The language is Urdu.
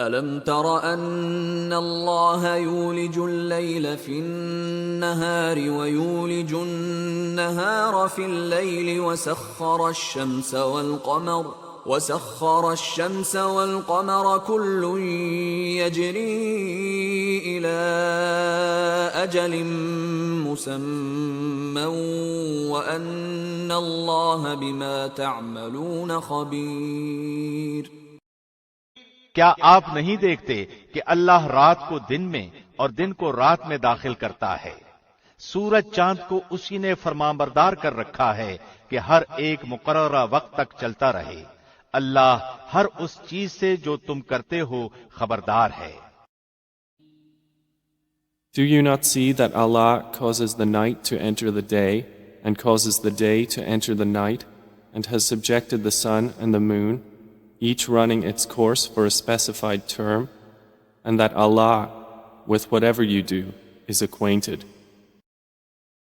أَلَمْ تَرَ أَنَّ اللَّهَ يُولِجُ اللَّيْلَ فِي النَّهَارِ وَيُولِجُ النَّهَارَ فِي اللَّيْلِ وَسَخَّرَ الشَّمْسَ وَالْقَمَرَ كُلٌّ يَجْرِي إِلَى أَجَلٍ مُّسَمًّى وَأَنَّ اللَّهَ بِمَا تَعْمَلُونَ خَبِيرٌ۔ کیا آپ نہیں دیکھتے کہ اللہ رات کو دن میں اور دن کو رات میں داخل کرتا ہے؟ سورج چاند کو اسی نے فرماں بردار کر رکھا ہے کہ ہر ایک مقررہ وقت تک چلتا رہے۔ اللہ ہر اس چیز سے جو تم کرتے ہو خبردار ہے۔ Do you not see that Allah causes the night to enter the day and causes the day to enter the night and has subjected the sun and the moon, each running its course for a specified term, and that Allah, with whatever you do, is acquainted?